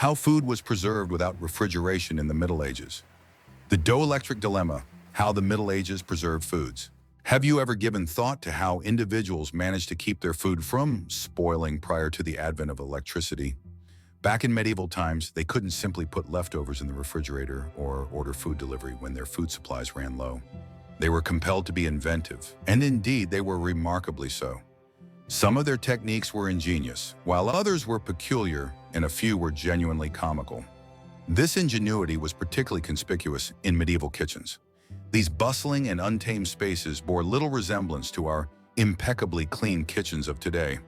How food was preserved without refrigeration in the Middle Ages. The dough-electric dilemma, how the Middle Ages preserved foods. Have you ever given thought to how individuals managed to keep their food from spoiling prior to the advent of electricity? Back in medieval times, they couldn't simply put leftovers in the refrigerator or order food delivery when their food supplies ran low. They were compelled to be inventive, and indeed they were remarkably so. Some of their techniques were ingenious, while others were peculiar and a few were genuinely comical. This ingenuity was particularly conspicuous in medieval kitchens. These bustling and untamed spaces bore little resemblance to our impeccably clean kitchens of today.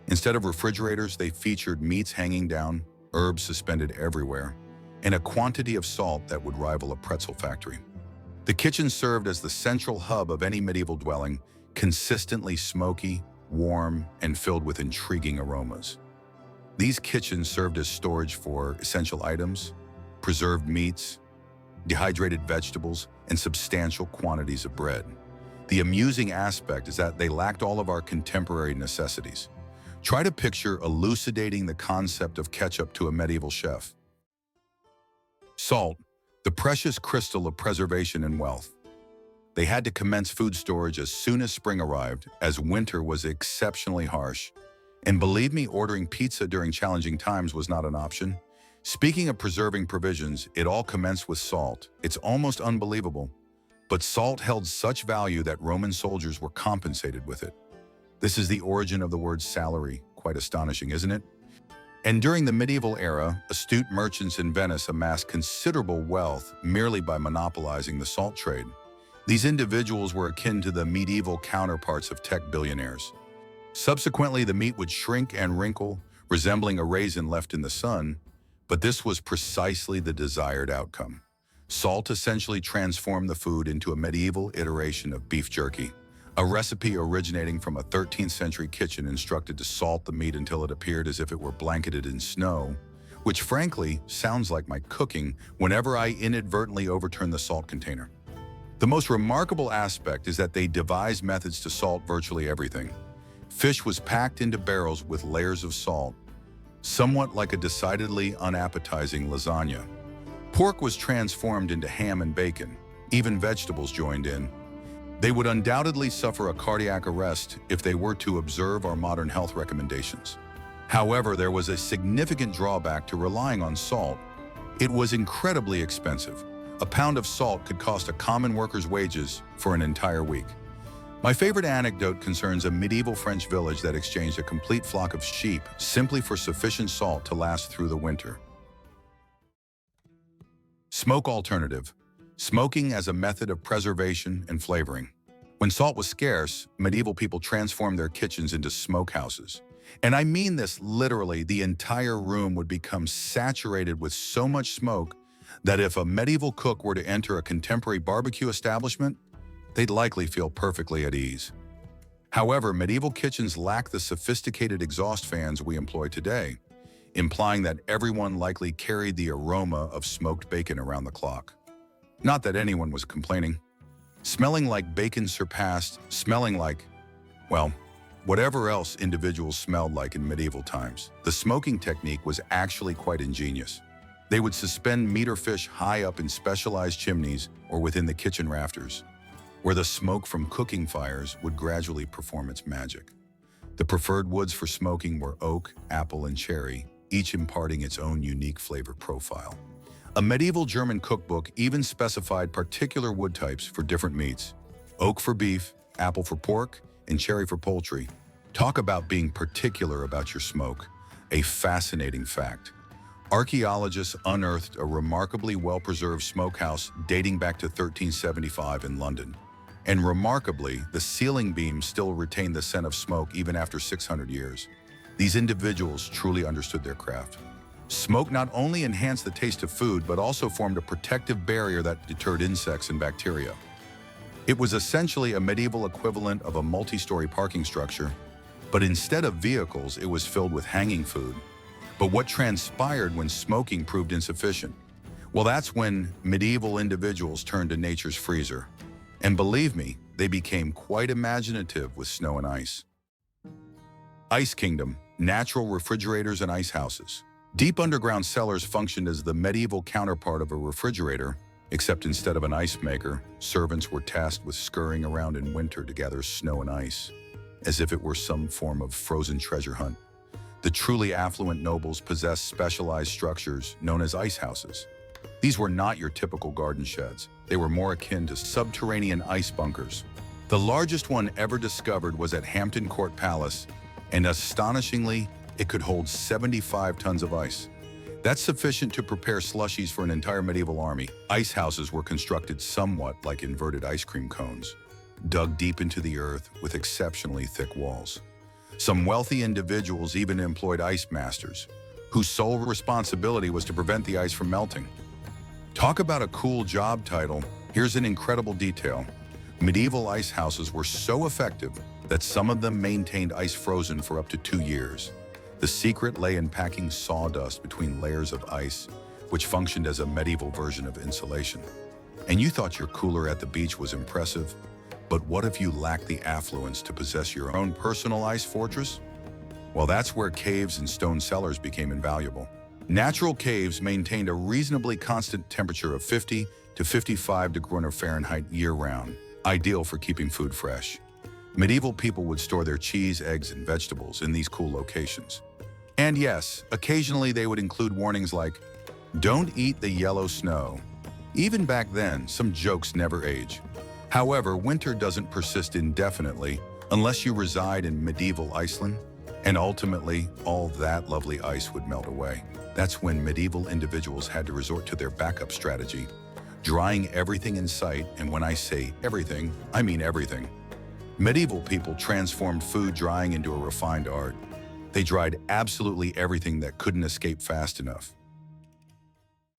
Instead of refrigerators, they featured meats hanging down, herbs suspended everywhere, and a quantity of salt that would rival a pretzel factory. The kitchen served as the central hub of any medieval dwelling, consistently smoky, warm, and filled with intriguing aromas. These kitchens served as storage for essential items, preserved meats, dehydrated vegetables, and substantial quantities of bread. The amusing aspect is that they lacked all of our contemporary necessities. Try to picture elucidating the concept of ketchup to a medieval chef. Salt, the precious crystal of preservation and wealth. They had to commence food storage as soon as spring arrived, as winter was exceptionally harsh. And believe me, ordering pizza during challenging times was not an option. Speaking of preserving provisions, it all commenced with salt. It's almost unbelievable. But salt held such value that Roman soldiers were compensated with it. This is the origin of the word salary. Quite astonishing, isn't it? And during the medieval era, astute merchants in Venice amassed considerable wealth merely by monopolizing the salt trade. These individuals were akin to the medieval counterparts of tech billionaires. Subsequently, the meat would shrink and wrinkle, resembling a raisin left in the sun, but this was precisely the desired outcome. Salt essentially transformed the food into a medieval iteration of beef jerky, a recipe originating from a 13th century kitchen instructed to salt the meat until it appeared as if it were blanketed in snow, which frankly sounds like my cooking whenever I inadvertently overturn the salt container. The most remarkable aspect is that they devised methods to salt virtually everything. Fish was packed into barrels with layers of salt, somewhat like a decidedly unappetizing lasagna. Pork was transformed into ham and bacon. Even vegetables joined in. They would undoubtedly suffer a cardiac arrest if they were to observe our modern health recommendations. However, there was a significant drawback to relying on salt. It was incredibly expensive. A pound of salt could cost a common worker's wages for an entire week. My favorite anecdote concerns a medieval French village that exchanged a complete flock of sheep simply for sufficient salt to last through the winter. Smoke alternative. Smoking as a method of preservation and flavoring. When salt was scarce, medieval people transformed their kitchens into smokehouses. And I mean this literally, the entire room would become saturated with so much smoke that if a medieval cook were to enter a contemporary barbecue establishment, they'd likely feel perfectly at ease. However, medieval kitchens lacked the sophisticated exhaust fans we employ today, implying that everyone likely carried the aroma of smoked bacon around the clock. Not that anyone was complaining. Smelling like bacon surpassed smelling like, well, whatever else individuals smelled like in medieval times. The smoking technique was actually quite ingenious. They would suspend meat or fish high up in specialized chimneys or within the kitchen rafters, where the smoke from cooking fires would gradually perform its magic. The preferred woods for smoking were oak, apple, and cherry, each imparting its own unique flavor profile. A medieval German cookbook even specified particular wood types for different meats: oak for beef, apple for pork, and cherry for poultry. Talk about being particular about your smoke. A fascinating fact. Archaeologists unearthed a remarkably well-preserved smokehouse dating back to 1375 in London. And remarkably, the ceiling beams still retain the scent of smoke even after 600 years. These individuals truly understood their craft. Smoke not only enhanced the taste of food, but also formed a protective barrier that deterred insects and bacteria. It was essentially a medieval equivalent of a multi-story parking structure, but instead of vehicles, it was filled with hanging food. But what transpired when smoking proved insufficient? Well, that's when medieval individuals turned to nature's freezer. And believe me, they became quite imaginative with snow and ice. Ice Kingdom, natural refrigerators and ice houses. Deep underground cellars functioned as the medieval counterpart of a refrigerator, except instead of an ice maker, servants were tasked with scurrying around in winter to gather snow and ice, as if it were some form of frozen treasure hunt. The truly affluent nobles possessed specialized structures known as ice houses. These were not your typical garden sheds. They were more akin to subterranean ice bunkers. The largest one ever discovered was at Hampton Court Palace, and astonishingly, it could hold 75 tons of ice. That's sufficient to prepare slushies for an entire medieval army. Ice houses were constructed somewhat like inverted ice cream cones, dug deep into the earth with exceptionally thick walls. Some wealthy individuals even employed ice masters, whose sole responsibility was to prevent the ice from melting. Talk about a cool job title. Here's an incredible detail. Medieval ice houses were so effective that some of them maintained ice frozen for up to 2 years. The secret lay in packing sawdust between layers of ice, which functioned as a medieval version of insulation. And you thought your cooler at the beach was impressive? But what if you lacked the affluence to possess your own personal ice fortress? Well, that's where caves and stone cellars became invaluable. Natural caves maintained a reasonably constant temperature of 50 to 55 degrees Fahrenheit year-round, ideal for keeping food fresh. Medieval people would store their cheese, eggs, and vegetables in these cool locations. And yes, occasionally they would include warnings like, "Don't eat the yellow snow." Even back then, some jokes never age. However, winter doesn't persist indefinitely unless you reside in medieval Iceland, and ultimately, all that lovely ice would melt away. That's when medieval individuals had to resort to their backup strategy, drying everything in sight, and when I say everything, I mean everything. Medieval people transformed food drying into a refined art. They dried absolutely everything that couldn't escape fast enough.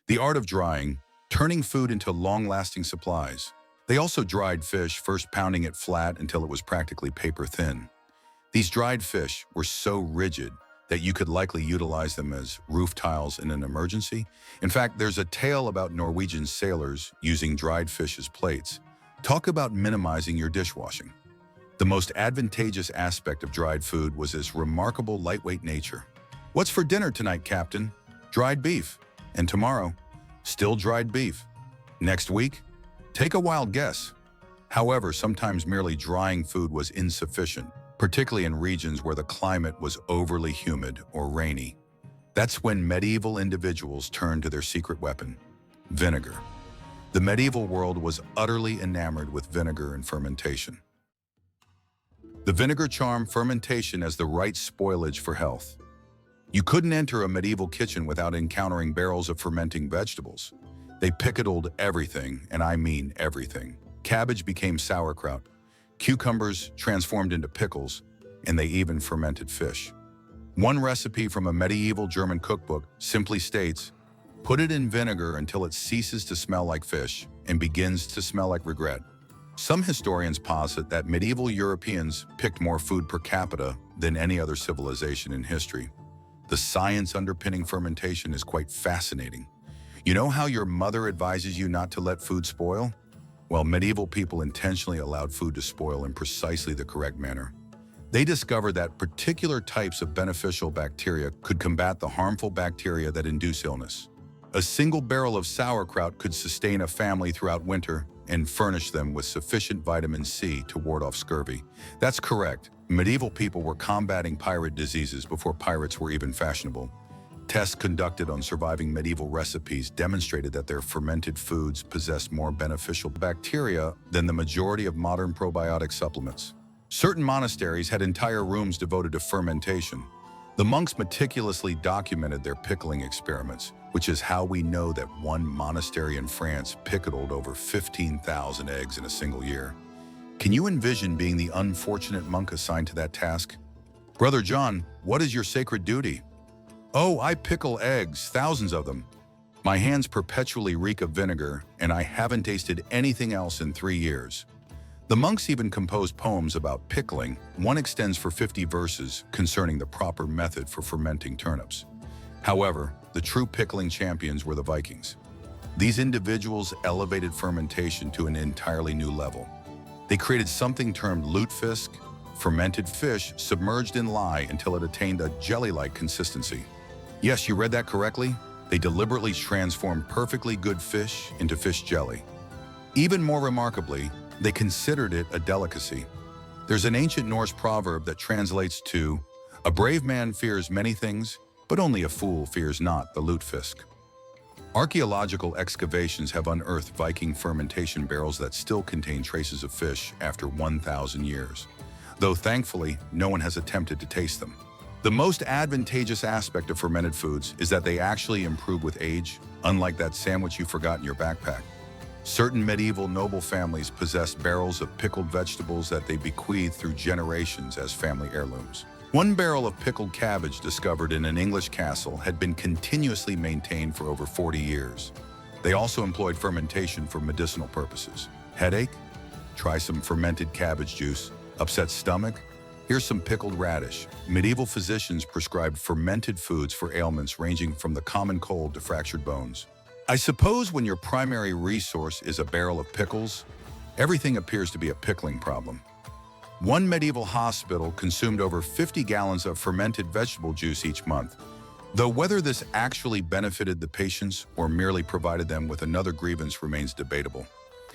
The art of drying, turning food into long-lasting supplies. They also dried fish, first pounding it flat until it was practically paper thin. These dried fish were so rigid that you could likely utilize them as roof tiles in an emergency. In fact, there's a tale about Norwegian sailors using dried fish as plates. Talk about minimizing your dishwashing. The most advantageous aspect of dried food was its remarkable lightweight nature. What's for dinner tonight, Captain? Dried beef. And tomorrow, still dried beef. Next week? Take a wild guess. However, sometimes merely drying food was insufficient, particularly in regions where the climate was overly humid or rainy. That's when medieval individuals turned to their secret weapon, vinegar. The medieval world was utterly enamored with vinegar and fermentation. The vinegar charmed fermentation as the right spoilage for health. You couldn't enter a medieval kitchen without encountering barrels of fermenting vegetables. They pickled everything, and I mean everything. Cabbage became sauerkraut, cucumbers transformed into pickles, and they even fermented fish. One recipe from a medieval German cookbook simply states, "Put it in vinegar until it ceases to smell like fish and begins to smell like regret." Some historians posit that medieval Europeans picked more food per capita than any other civilization in history. The science underpinning fermentation is quite fascinating. You know how your mother advises you not to let food spoil? Well, medieval people intentionally allowed food to spoil in precisely the correct manner. They discovered that particular types of beneficial bacteria could combat the harmful bacteria that induce illness. A single barrel of sauerkraut could sustain a family throughout winter and furnish them with sufficient vitamin C to ward off scurvy. That's correct. Medieval people were combating pirate diseases before pirates were even fashionable. Tests conducted on surviving medieval recipes demonstrated that their fermented foods possessed more beneficial bacteria than the majority of modern probiotic supplements. Certain monasteries had entire rooms devoted to fermentation. The monks meticulously documented their pickling experiments, which is how we know that one monastery in France pickled over 15,000 eggs in a single year. Can you envision being the unfortunate monk assigned to that task? "Brother John, what is your sacred duty?" "Oh, I pickle eggs, thousands of them. My hands perpetually reek of vinegar, and I haven't tasted anything else in 3 years." The monks even composed poems about pickling. One extends for 50 verses concerning the proper method for fermenting turnips. However, the true pickling champions were the Vikings. These individuals elevated fermentation to an entirely new level. They created something termed lutefisk, fermented fish submerged in lye until it attained a jelly-like consistency. Yes, you read that correctly. They deliberately transformed perfectly good fish into fish jelly. Even more remarkably, they considered it a delicacy. There's an ancient Norse proverb that translates to, "A brave man fears many things, but only a fool fears not the lutefisk." Archaeological excavations have unearthed Viking fermentation barrels that still contain traces of fish after 1,000 years, though thankfully, no one has attempted to taste them. The most advantageous aspect of fermented foods is that they actually improve with age, unlike that sandwich you forgot in your backpack. Certain medieval noble families possessed barrels of pickled vegetables that they bequeathed through generations as family heirlooms. One barrel of pickled cabbage discovered in an English castle had been continuously maintained for over 40 years. They also employed fermentation for medicinal purposes. Headache? Try some fermented cabbage juice. Upset stomach? Here's some pickled radish. Medieval physicians prescribed fermented foods for ailments ranging from the common cold to fractured bones. I suppose when your primary resource is a barrel of pickles, everything appears to be a pickling problem. One medieval hospital consumed over 50 gallons of fermented vegetable juice each month, though whether this actually benefited the patients or merely provided them with another grievance remains debatable.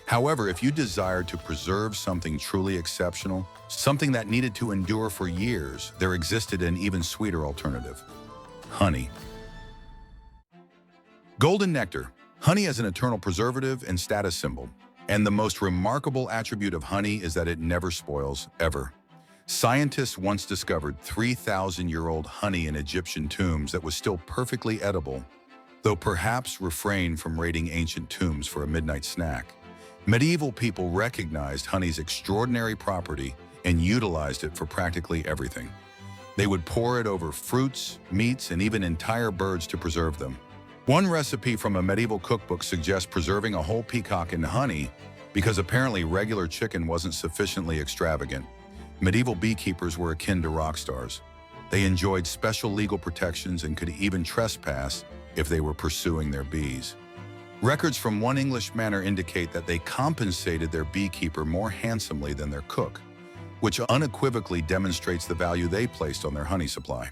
However, if you desire to preserve something truly exceptional, something that needed to endure for years, there existed an even sweeter alternative: honey. Golden nectar. Honey is an eternal preservative and status symbol. And the most remarkable attribute of honey is that it never spoils, ever. Scientists once discovered 3,000-year-old honey in Egyptian tombs that was still perfectly edible, though perhaps refrained from raiding ancient tombs for a midnight snack. Medieval people recognized honey's extraordinary property and utilized it for practically everything. They would pour it over fruits, meats, and even entire birds to preserve them. One recipe from a medieval cookbook suggests preserving a whole peacock in honey because apparently regular chicken wasn't sufficiently extravagant. Medieval beekeepers were akin to rock stars. They enjoyed special legal protections and could even trespass if they were pursuing their bees. Records from one English manor indicate that they compensated their beekeeper more handsomely than their cook, which unequivocally demonstrates the value they placed on their honey supply.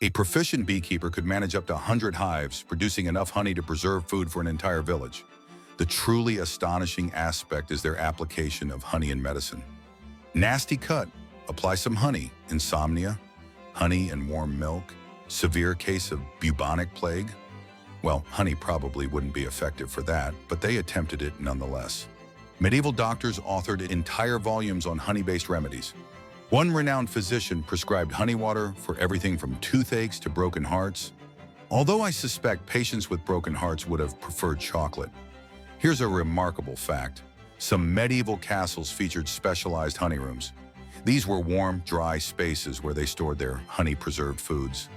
A proficient beekeeper could manage up to 100 hives, producing enough honey to preserve food for an entire village. The truly astonishing aspect is their application of honey in medicine. Nasty cut, apply some honey. Insomnia, honey and warm milk. Severe case of bubonic plague. Well, honey probably wouldn't be effective for that, but they attempted it nonetheless. Medieval doctors authored entire volumes on honey-based remedies. One renowned physician prescribed honey water for everything from toothaches to broken hearts, although I suspect patients with broken hearts would have preferred chocolate. Here's a remarkable fact. Some medieval castles featured specialized honey rooms. These were warm, dry spaces where they stored their honey-preserved foods.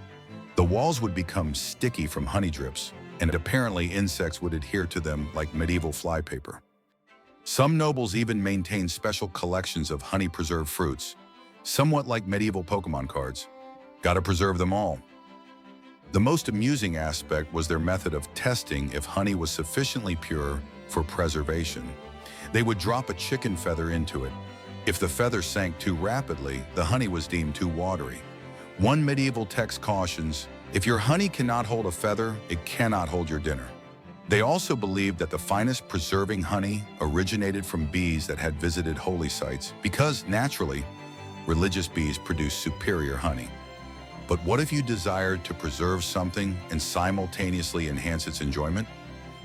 The walls would become sticky from honey drips, and apparently insects would adhere to them like medieval flypaper. Some nobles even maintained special collections of honey-preserved fruits, somewhat like medieval Pokemon cards. Gotta preserve them all. The most amusing aspect was their method of testing if honey was sufficiently pure for preservation. They would drop a chicken feather into it. If the feather sank too rapidly, the honey was deemed too watery. One medieval text cautions, if your honey cannot hold a feather, it cannot hold your dinner. They also believed that the finest preserving honey originated from bees that had visited holy sites because, naturally, religious bees produce superior honey. But what if you desired to preserve something and simultaneously enhance its enjoyment?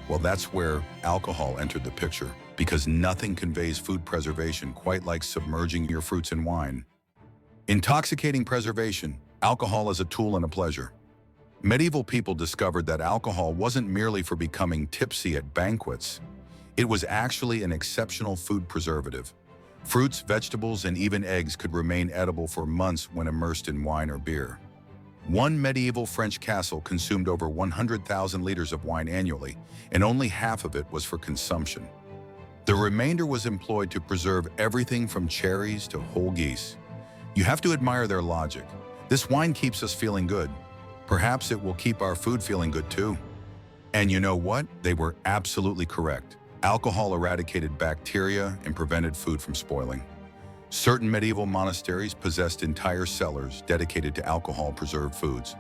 Well, that's where alcohol entered the picture, because nothing conveys food preservation quite like submerging your fruits in wine. Intoxicating preservation, alcohol as a tool and a pleasure. Medieval people discovered that alcohol wasn't merely for becoming tipsy at banquets. It was actually an exceptional food preservative. Fruits, vegetables, and even eggs could remain edible for months when immersed in wine or beer. One medieval French castle consumed over 100,000 liters of wine annually, and only half of it was for consumption. The remainder was employed to preserve everything from cherries to whole geese. You have to admire their logic. This wine keeps us feeling good. Perhaps it will keep our food feeling good too. And you know what? They were absolutely correct. Alcohol eradicated bacteria and prevented food from spoiling. Certain medieval monasteries possessed entire cellars dedicated to alcohol-preserved foods.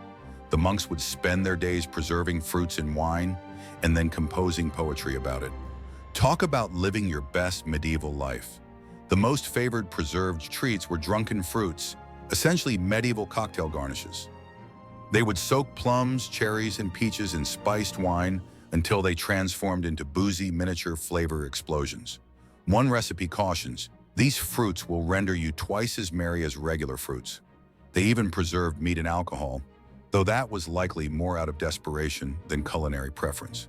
The monks would spend their days preserving fruits in wine and then composing poetry about it. Talk about living your best medieval life. The most favored preserved treats were drunken fruits, essentially medieval cocktail garnishes. They would soak plums, cherries, and peaches in spiced wine until they transformed into boozy miniature flavor explosions. One recipe cautions, these fruits will render you twice as merry as regular fruits. They even preserved meat and alcohol, though that was likely more out of desperation than culinary preference.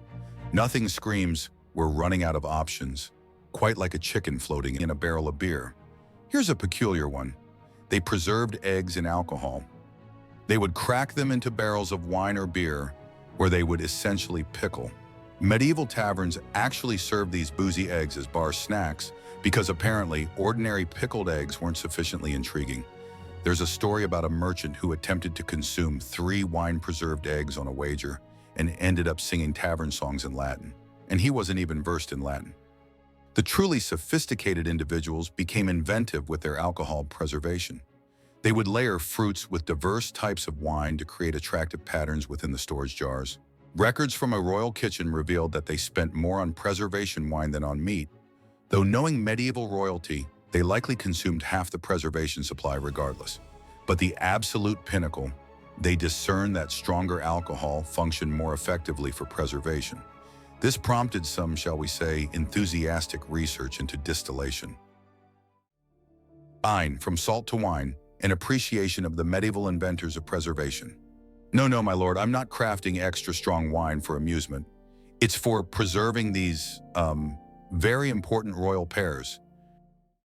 Nothing screams, we're running out of options, quite like a chicken floating in a barrel of beer. Here's a peculiar one. They preserved eggs in alcohol. They would crack them into barrels of wine or beer, where they would essentially pickle. Medieval taverns actually served these boozy eggs as bar snacks because apparently ordinary pickled eggs weren't sufficiently intriguing. There's a story about a merchant who attempted to consume 3 wine-preserved eggs on a wager and ended up singing tavern songs in Latin. And he wasn't even versed in Latin. The truly sophisticated individuals became inventive with their alcohol preservation. They would layer fruits with diverse types of wine to create attractive patterns within the storage jars. Records from a royal kitchen revealed that they spent more on preservation wine than on meat. Though knowing medieval royalty, they likely consumed half the preservation supply regardless. But the absolute pinnacle, they discerned that stronger alcohol functioned more effectively for preservation. This prompted some, shall we say, enthusiastic research into distillation. From salt to wine, an appreciation of the medieval inventors of preservation. No, my lord, I'm not crafting extra strong wine for amusement. It's for preserving these, very important royal pairs.